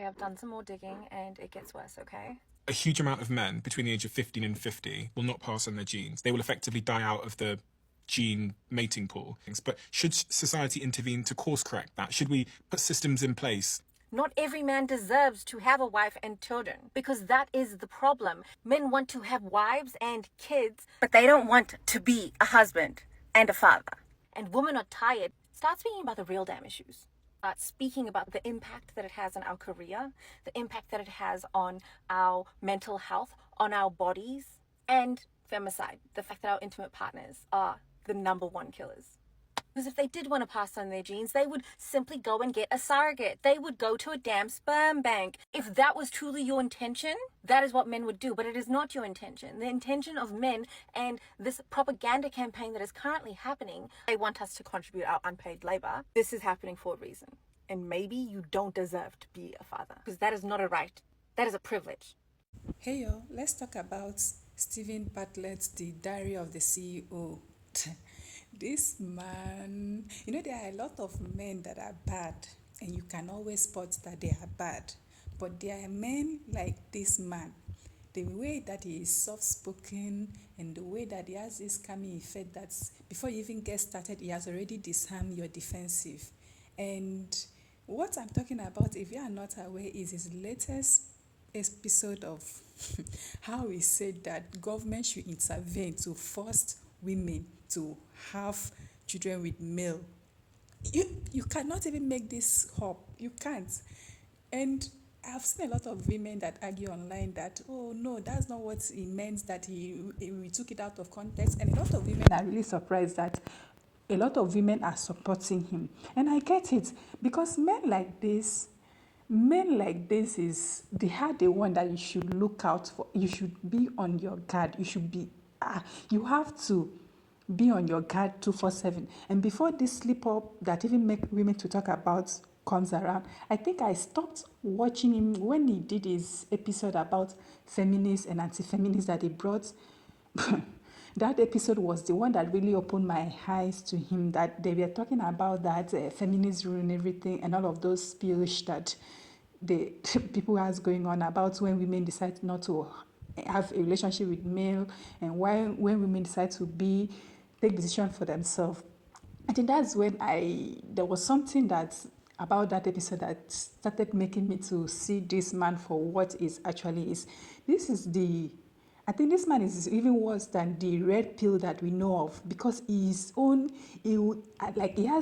Okay, I've done some more digging and it gets worse, okay? A huge amount of men between the age of 15 and 50 will not pass on their genes. They will effectively die out of the gene mating pool. But should society intervene to course correct that? Should we put systems in place? Not every man deserves to have a wife and children, because that is the problem. Men want to have wives and kids, but they don't want to be a husband and a father. And women are tired. Start speaking about the real damn issues. Start speaking about the impact that it has on our career, the impact that it has on our mental health, on our bodies, and femicide, the fact that our intimate partners are the number one killers. Because if they did want to pass on their genes, they would simply go and get a surrogate. They would go to a damn sperm bank. If that was truly your intention, that is what men would do. But it is not your intention. The intention of men and this propaganda campaign that is currently happening, they want us to contribute our unpaid labor. This is happening for a reason. And maybe you don't deserve to be a father, because that is not a right. That is a privilege. Hey yo, let's talk about Stephen Bartlett's The Diary of the CEO. This man, there are a lot of men that are bad, and you can always spot that they are bad. But there are men like this man. The way that he is soft-spoken and the way that he has this calming effect that before you even get started, he has already disarmed your defensive. And what I'm talking about, if you are not aware, is his latest episode of how he said that government should intervene to force women to have children with male. You cannot even make this up. You can't. And I've seen a lot of women that argue online that, oh no, that's not what he meant, that we took it out of context. And a lot of women are really surprised that a lot of women are supporting him. And I get it, because men like this they are the one that you should look out for. You should be on your guard. You have to be on your guard 247. And before this slip up that even make women to talk about comes around, I think I stopped watching him when he did his episode about feminists and anti-feminists that he brought. That episode was the one that really opened my eyes to him, that they were talking about that feminists ruin everything and all of those speech that the people has going on about when women decide not to have a relationship with male, and why when women decide to take decision for themselves. I think that's when there was something that about that episode that started making me to see this man for what it actually is. I think this man is even worse than the red pill that we know of, because he has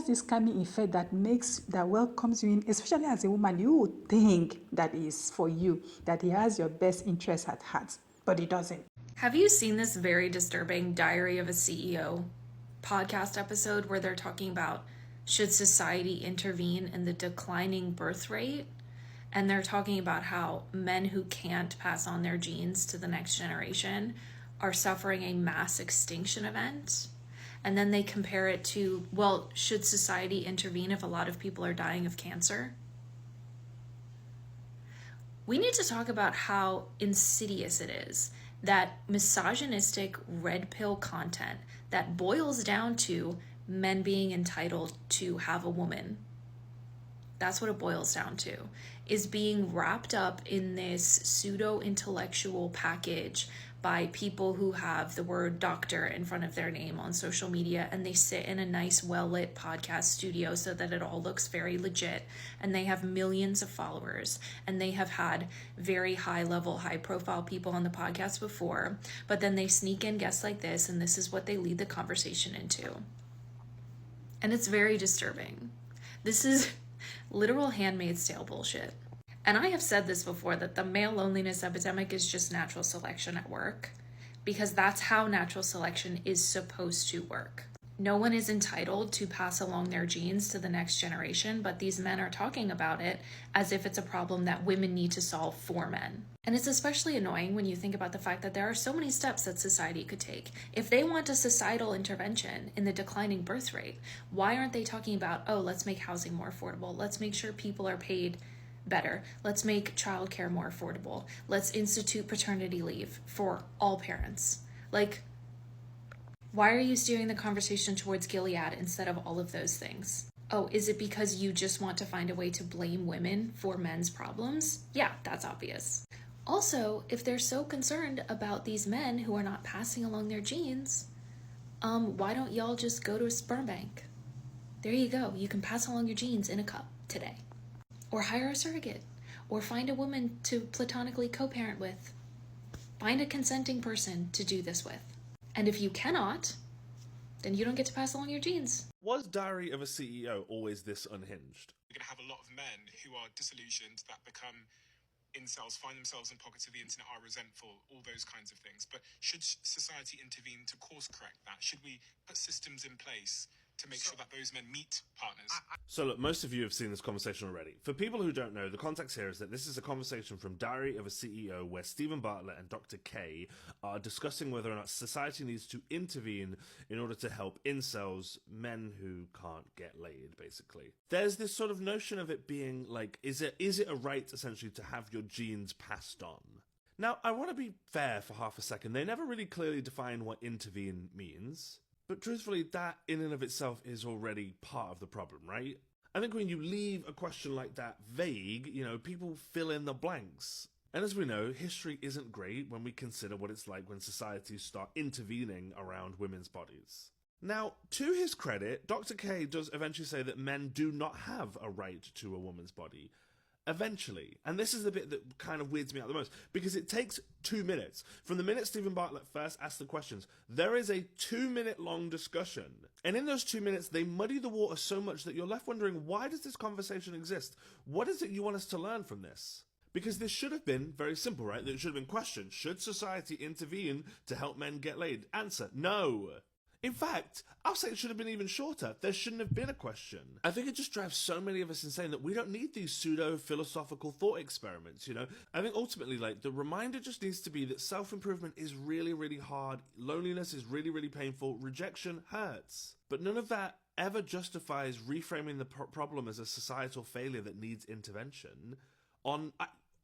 this calming effect that welcomes you in, especially as a woman. You would think that is for you, that he has your best interest at heart, but he doesn't. Have you seen this very disturbing Diary of a CEO podcast episode where they're talking about should society intervene in the declining birth rate? And they're talking about how men who can't pass on their genes to the next generation are suffering a mass extinction event. And then they compare it to, well, should society intervene if a lot of people are dying of cancer? We need to talk about how insidious it is that misogynistic red pill content that boils down to men being entitled to have a woman. That's what it boils down to, is being wrapped up in this pseudo-intellectual package by people who have the word doctor in front of their name on social media, and they sit in a nice, well-lit podcast studio so that it all looks very legit, and they have millions of followers, and they have had very high-level, high-profile people on the podcast before, but then they sneak in guests like this, and this is what they lead the conversation into. And it's very disturbing. This is literal Handmaid's Tale bullshit. And I have said this before, that the male loneliness epidemic is just natural selection at work, because that's how natural selection is supposed to work. No one is entitled to pass along their genes to the next generation, but these men are talking about it as if it's a problem that women need to solve for men. And it's especially annoying when you think about the fact that there are so many steps that society could take. If they want a societal intervention in the declining birth rate, why aren't they talking about, oh, let's make housing more affordable, let's make sure people are paid better, let's make childcare more affordable, let's institute paternity leave for all parents? Like, why are you steering the conversation towards Gilead instead of all of those things? Oh, is it because you just want to find a way to blame women for men's problems? Yeah, that's obvious. Also, if they're so concerned about these men who are not passing along their genes, why don't y'all just go to a sperm bank? There you go. You can pass along your genes in a cup today. Or hire a surrogate. Or find a woman to platonically co-parent with. Find a consenting person to do this with. And if you cannot, then you don't get to pass along your genes. Was Diary of a CEO always this unhinged? You're going to have a lot of men who are disillusioned, that become incels, find themselves in pockets of the internet, are resentful, all those kinds of things. But should society intervene to course correct that? Should we put systems in place to make sure that those men meet partners? So look, most of you have seen this conversation already. For people who don't know, the context here is that this is a conversation from Diary of a CEO where Stephen Bartlett and Dr. K are discussing whether or not society needs to intervene in order to help incels, men who can't get laid, basically. There's this sort of notion of it being like, is it a right, essentially, to have your genes passed on? Now, I want to be fair for half a second. They never really clearly define what intervene means. But truthfully, that in and of itself is already part of the problem, right? I think when you leave a question like that vague, people fill in the blanks. And as we know, history isn't great when we consider what it's like when societies start intervening around women's bodies. Now, to his credit, Dr. K does eventually say that men do not have a right to a woman's body. Eventually. And this is the bit that kind of weirds me out the most, because it takes 2 minutes. From the minute Stephen Bartlett first asked the questions, there is a 2-minute long discussion. And in those 2 minutes, they muddy the water so much that you're left wondering, why does this conversation exist? What is it you want us to learn from this? Because this should have been very simple, right? It should have been question, should society intervene to help men get laid? Answer, no. In fact, I'll say it should have been even shorter. There shouldn't have been a question. I think it just drives so many of us insane that we don't need these pseudo-philosophical thought experiments, I think ultimately, the reminder just needs to be that self-improvement is really, really hard. Loneliness is really, really painful. Rejection hurts. But none of that ever justifies reframing the problem as a societal failure that needs intervention on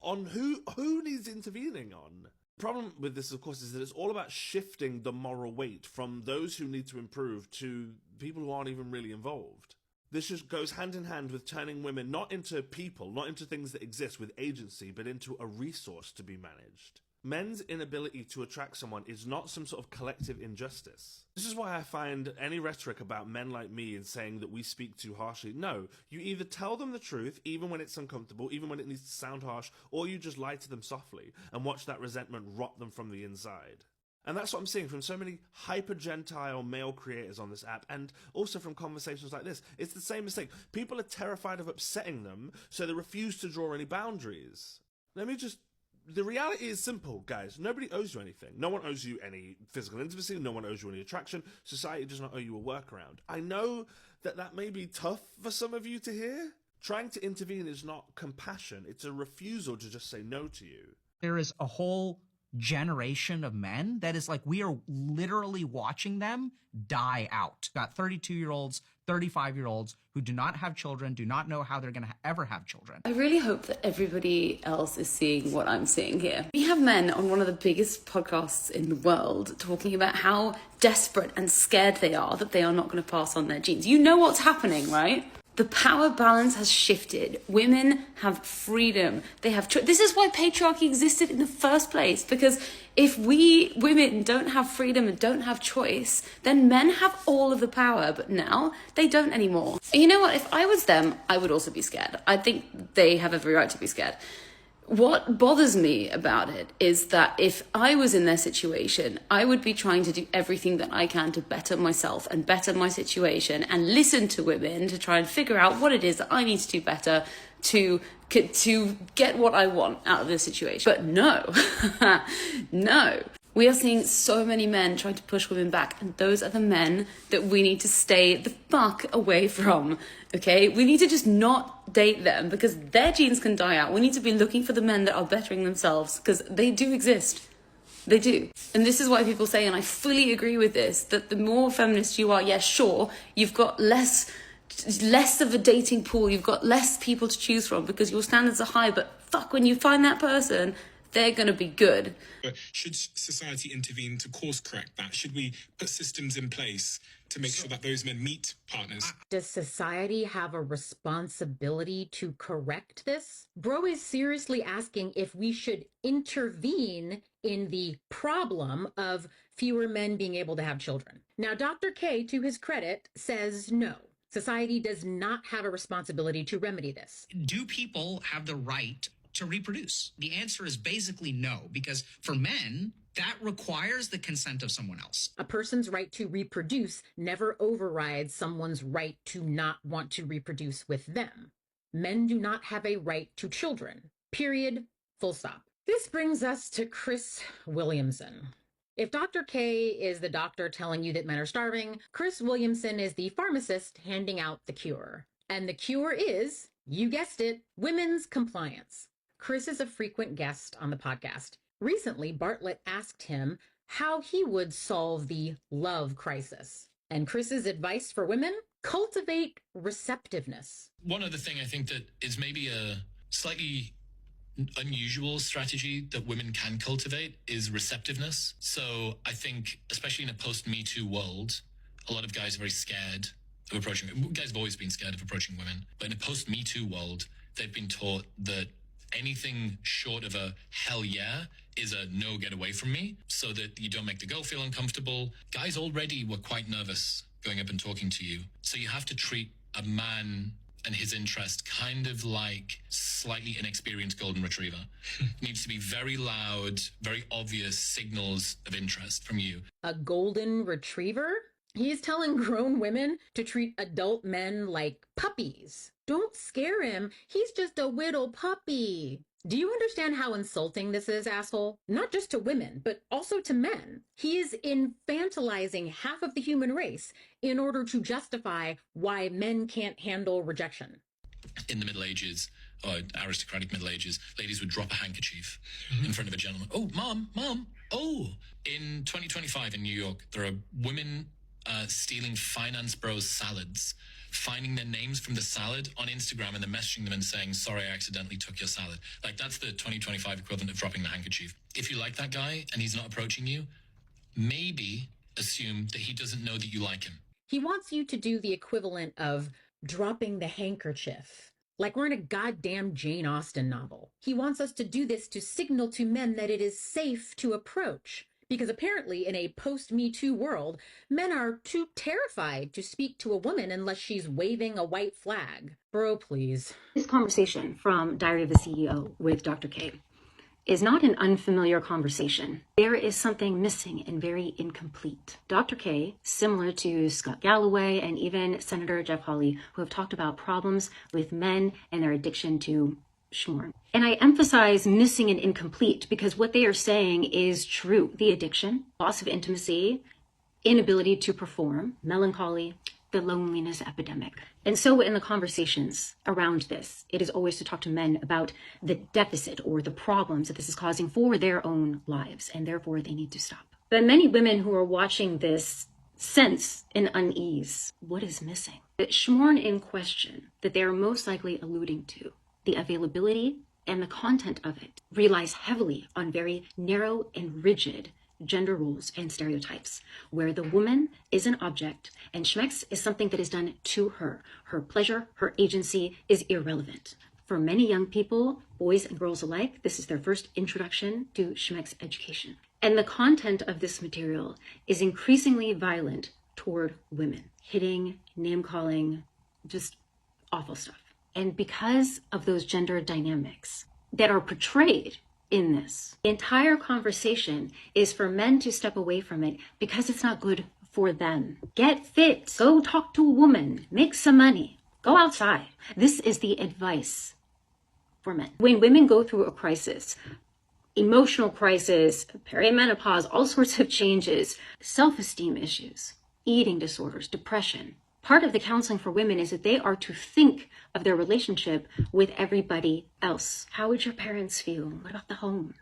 who needs intervening on? The problem with this, of course, is that it's all about shifting the moral weight from those who need to improve to people who aren't even really involved. This just goes hand in hand with turning women not into people, not into things that exist with agency, but into a resource to be managed. Men's inability to attract someone is not some sort of collective injustice. This is why I find any rhetoric about men like me and saying that we speak too harshly. No, you either tell them the truth, even when it's uncomfortable, even when it needs to sound harsh, or you just lie to them softly and watch that resentment rot them from the inside. And that's what I'm seeing from so many hyper-gentile male creators on this app, and also from conversations like this. It's the same mistake. People are terrified of upsetting them, so they refuse to draw any boundaries. The reality is simple, guys. Nobody owes you anything. No one owes you any physical intimacy. No one owes you any attraction. Society does not owe you a workaround. I know that may be tough for some of you to hear. Trying to intervene is not compassion. It's a refusal to just say no to you. There is a whole generation of men that is like, we are literally watching them die out. Got 32-year-olds, 35-year-olds who do not have children, do not know how they're going to ever have children. I really hope that everybody else is seeing what I'm seeing here. We have men on one of the biggest podcasts in the world talking about how desperate and scared they are that they are not going to pass on their genes. You know what's happening, right? The power balance has shifted. Women have freedom. They have choice. This is why patriarchy existed in the first place, because if we women don't have freedom and don't have choice, then men have all of the power, but now they don't anymore. And you know what? If I was them, I would also be scared. I think they have every right to be scared. What bothers me about it is that if I was in their situation, I would be trying to do everything that I can to better myself and better my situation and listen to women to try and figure out what it is that I need to do better to get what I want out of this situation. But no, no. We are seeing so many men trying to push women back, and those are the men that we need to stay the fuck away from, okay? We need to just not date them because their genes can die out. We need to be looking for the men that are bettering themselves because they do exist. They do. And this is why people say, and I fully agree with this, that the more feminist you are, yeah, sure, you've got less of a dating pool, you've got less people to choose from because your standards are high, but fuck, when you find that person, they're going to be good. But should society intervene to course correct that? Should we put systems in place to make sure that those men meet partners? Does society have a responsibility to correct this? Bro is seriously asking if we should intervene in the problem of fewer men being able to have children. Now, Dr. K, to his credit, says no. Society does not have a responsibility to remedy this. Do people have the right to reproduce? The answer is basically no, because for men, that requires the consent of someone else. A person's right to reproduce never overrides someone's right to not want to reproduce with them. Men do not have a right to children. Period. Full stop. This brings us to Chris Williamson. If Dr. K is the doctor telling you that men are starving, Chris Williamson is the pharmacist handing out the cure. And the cure is, you guessed it, women's compliance. Chris is a frequent guest on the podcast. Recently, Bartlett asked him how he would solve the love crisis. And Chris's advice for women? Cultivate receptiveness. One other thing I think that is maybe a slightly unusual strategy that women can cultivate is receptiveness. So I think, especially in a post-Me Too world, a lot of guys are very scared of approaching. Guys have always been scared of approaching women, but in a post-Me Too world, they've been taught that anything short of a hell yeah is a no, get away from me, so that you don't make the girl feel uncomfortable. Guys already were quite nervous going up and talking to you. So you have to treat a man and his interest kind of like slightly inexperienced golden retriever. It needs to be very loud, very obvious signals of interest from you. A golden retriever? He's telling grown women to treat adult men like puppies. Don't scare him. He's just a little puppy. Do you understand how insulting this is, asshole? Not just to women, but also to men. He is infantilizing half of the human race in order to justify why men can't handle rejection. In the Middle Ages, or aristocratic Middle Ages, ladies would drop a handkerchief in front of a gentleman. Oh, mom. Oh, in 2025 in New York, there are women stealing Finance Bros salads, finding their names from the salad on Instagram and then messaging them and saying, sorry, I accidentally took your salad. Like, that's the 2025 equivalent of dropping the handkerchief. If you like that guy and he's not approaching you, maybe assume that he doesn't know that you like him. He wants you to do the equivalent of dropping the handkerchief, like we're in a goddamn Jane Austen novel. He wants us to do this to signal to men that it is safe to approach. Because apparently in a post-Me Too world, men are too terrified to speak to a woman unless she's waving a white flag. Bro, please. This conversation from Diary of a CEO with Dr. K is not an unfamiliar conversation. There is something missing and very incomplete. Dr. K, similar to Scott Galloway and even Senator Jeff Hawley, who have talked about problems with men and their addiction to schmorn. And I emphasize missing and incomplete because what they are saying is true. The addiction, loss of intimacy, inability to perform, melancholy, the loneliness epidemic. And so in the conversations around this, it is always to talk to men about the deficit or the problems that this is causing for their own lives, and therefore they need to stop. But many women who are watching this sense an unease. What is missing? The schmorn in question that they are most likely alluding to, the availability and the content of it relies heavily on very narrow and rigid gender roles and stereotypes, where the woman is an object and schmex is something that is done to her. Her pleasure, her agency is irrelevant. For many young people, boys and girls alike, this is their first introduction to schmex education. And the content of this material is increasingly violent toward women, hitting, name-calling, just awful stuff. And because of those gender dynamics that are portrayed in this, the entire conversation is for men to step away from it because it's not good for them. Get fit, go talk to a woman, make some money, go outside. This is the advice for men. When women go through a crisis, emotional crisis, perimenopause, all sorts of changes, self-esteem issues, eating disorders, depression, part of the counseling for women is that they are to think of their relationship with everybody else. How would your parents feel? What about the home?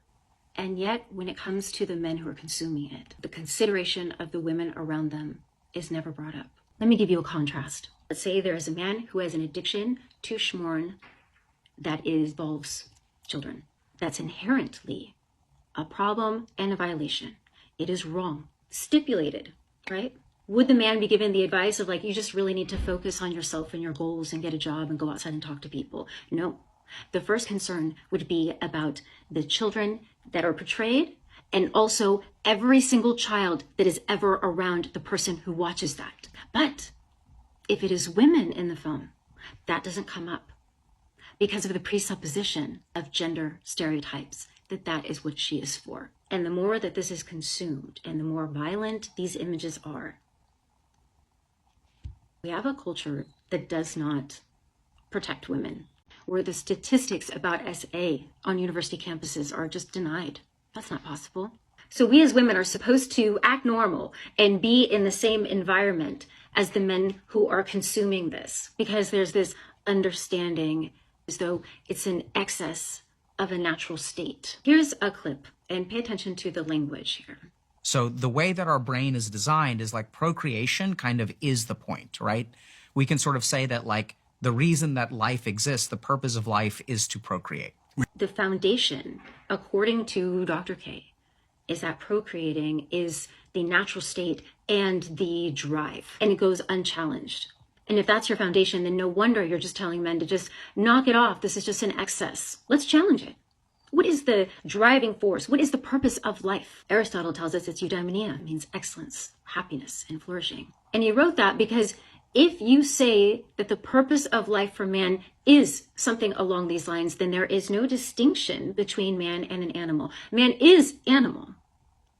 And yet, when it comes to the men who are consuming it, the consideration of the women around them is never brought up. Let me give you a contrast. Let's say there is a man who has an addiction to schmorn that involves children. That's inherently a problem and a violation. It is wrong. Stipulated, right? Would the man be given the advice of like, you just really need to focus on yourself and your goals and get a job and go outside and talk to people? No. The first concern would be about the children that are portrayed, and also every single child that is ever around the person who watches that. But if it is women in the film, that doesn't come up because of the presupposition of gender stereotypes, that is what she is for. And the more that this is consumed and the more violent these images are, we have a culture that does not protect women, where the statistics about SA on university campuses are just denied. That's not possible. So we as women are supposed to act normal and be in the same environment as the men who are consuming this, because there's this understanding as though it's an excess of a natural state. Here's a clip, and pay attention to the language here. So the way that our brain is designed is like procreation kind of is the point, right? We can sort of say that like the reason that life exists, the purpose of life is to procreate. The foundation, according to Dr. K, is that procreating is the natural state and the drive, and it goes unchallenged. And if that's your foundation, then no wonder you're just telling men to just knock it off. This is just an excess. Let's challenge it. What is the driving force? What is the purpose of life? Aristotle tells us it's eudaimonia, means excellence, happiness, and flourishing. And he wrote that because if you say that the purpose of life for man is something along these lines, then there is no distinction between man and an animal. Man is animal,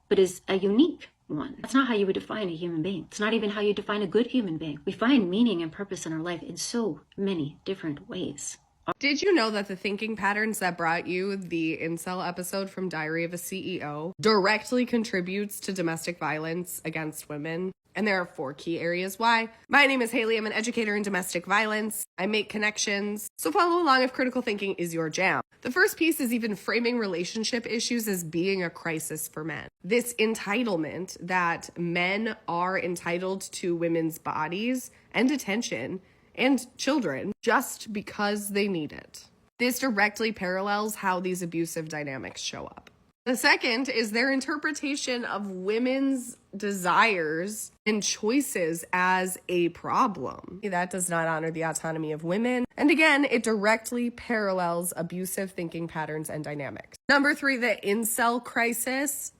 but is a unique one. That's not how you would define a human being. It's not even how you define a good human being. We find meaning and purpose in our life in so many different ways. Did you know that the thinking patterns that brought you the incel episode from Diary of a CEO directly contributes to domestic violence against women? And there are 4 key areas why. My name is Haley. I'm an educator in domestic violence. I make connections. So follow along if critical thinking is your jam. The first piece is even framing relationship issues as being a crisis for men. This entitlement that men are entitled to women's bodies and attention and children just because they need it. This directly parallels how these abusive dynamics show up. The second is their interpretation of women's desires and choices as a problem. That does not honor the autonomy of women. And again, it directly parallels abusive thinking patterns and dynamics. Number 3, the incel crisis.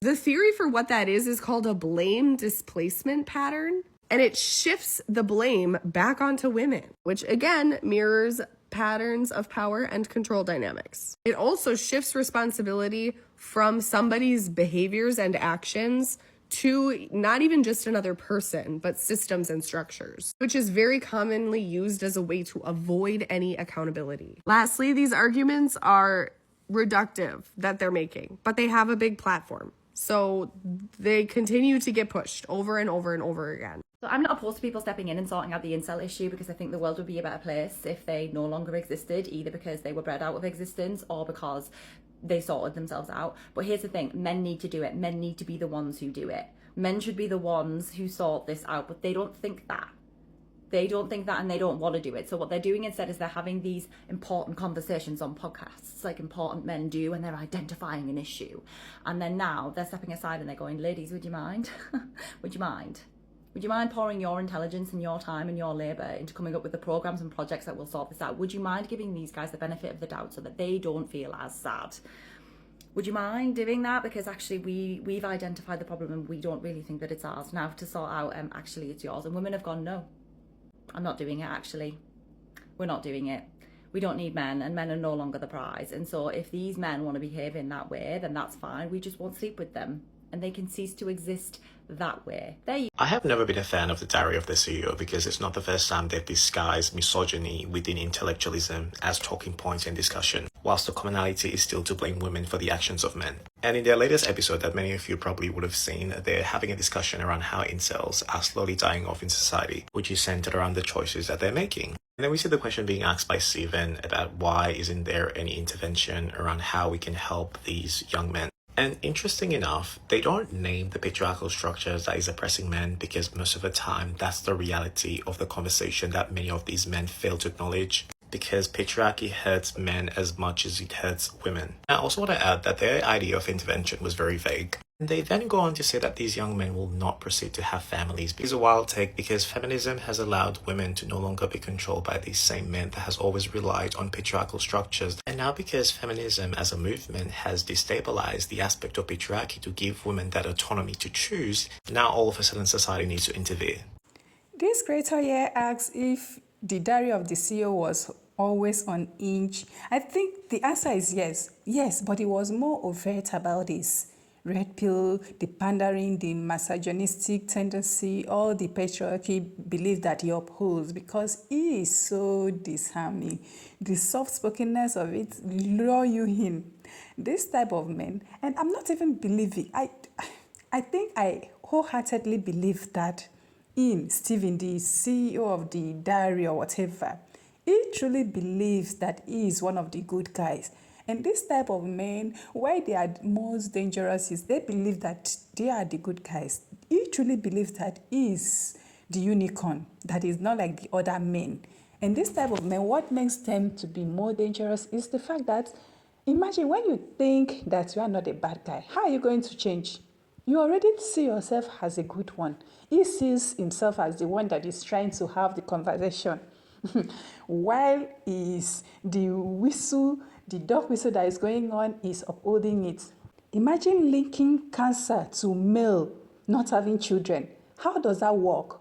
The theory for what that is called a blame displacement pattern. And it shifts the blame back onto women, which again mirrors patterns of power and control dynamics. It also shifts responsibility from somebody's behaviors and actions to not even just another person, but systems and structures, which is very commonly used as a way to avoid any accountability. Lastly, these arguments are reductive that they're making, but they have a big platform. So they continue to get pushed over and over and over again. So I'm not opposed to people stepping in and sorting out the incel issue, because I think the world would be a better place if they no longer existed, either because they were bred out of existence or because they sorted themselves out. But here's the thing, men need to do it. Men need to be the ones who do it. Men should be the ones who sort this out, but they don't think that. They don't think that, and they don't want to do it. So what they're doing instead is they're having these important conversations on podcasts, like important men do, and they're identifying an issue. And then now they're stepping aside and they're going, ladies, would you mind? Would you mind? Would you mind pouring your intelligence and your time and your labour into coming up with the programmes and projects that will sort this out? Would you mind giving these guys the benefit of the doubt so that they don't feel as sad? Would you mind doing that? Because actually we've identified the problem and we don't really think that it's ours. Now to sort out, actually it's yours. And women have gone, no, I'm not doing it actually. We're not doing it. We don't need men, and men are no longer the prize. And so if these men want to behave in that way, then that's fine. We just won't sleep with them, and they can cease to exist that way. I have never been a fan of the Diary of the CEO because it's not the first time they've disguised misogyny within intellectualism as talking points in discussion, whilst the commonality is still to blame women for the actions of men. And in their latest episode that many of you probably would have seen, they're having a discussion around how incels are slowly dying off in society, which is centered around the choices that they're making. And then we see the question being asked by Steven about why isn't there any intervention around how we can help these young men. And interesting enough, they don't name the patriarchal structures that is oppressing men because most of the time that's the reality of the conversation that many of these men fail to acknowledge. because patriarchy hurts men as much as it hurts women. I also want to add that their idea of intervention was very vague. They then go on to say that these young men will not proceed to have families. It's a wild take because feminism has allowed women to no longer be controlled by these same men that has always relied on patriarchal structures. And now because feminism as a movement has destabilized the aspect of patriarchy to give women that autonomy to choose, now all of a sudden society needs to intervene. This creator here asks if the diary of the CEO was always on inch. I think the answer is yes. Yes, but it was more overt about this. Red pill, the pandering, the misogynistic tendency, all the patriarchy belief that he upholds because he is so disarming. The soft-spokenness of it lure you in. This type of men, and I'm not even believing, I think I wholeheartedly believe that Stephen, the CEO of the diary or whatever, he truly believes that he is one of the good guys. And this type of men, why they are most dangerous is they believe that they are the good guys. He truly believes that he is the unicorn, that is not like the other men. And this type of men, what makes them to be more dangerous is the fact that, imagine when you think that you are not a bad guy, how are you going to change? You already see yourself as a good one. He sees himself as the one that is trying to have the conversation. While is the whistle, the dog whistle that is going on is upholding it. Imagine linking cancer to male not having children. How does that work?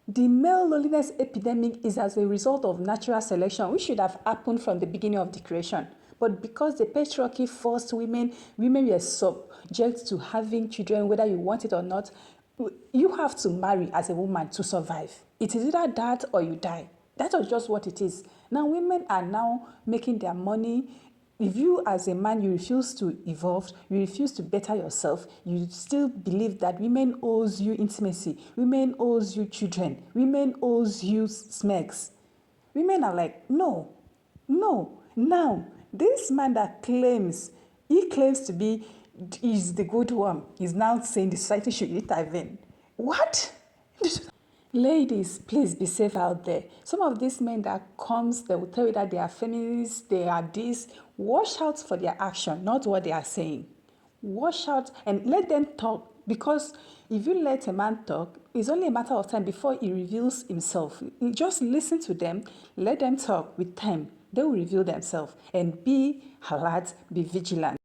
The male loneliness epidemic is as a result of natural selection, which should have happened from the beginning of the creation. But because the patriarchy forced women were subject to having children, whether you want it or not, you have to marry as a woman to survive. It is either that or you die. That was just what it is. Now women are now making their money. If you as a man, you refuse to evolve, you refuse to better yourself, you still believe that women owes you intimacy, women owes you children, women owes you smegs. Women are like, no. Now, this man that claims to be is the good one, is now saying the society should intervene. What? Ladies, please be safe out there. Some of these men that comes, they will tell you that they are feminists, they are this. Watch out for their action, not what they are saying. Watch out and let them talk, because if you let a man talk, it's only a matter of time before he reveals himself. Just listen to them, let them talk. With time, they will reveal themselves. And be alert, be vigilant.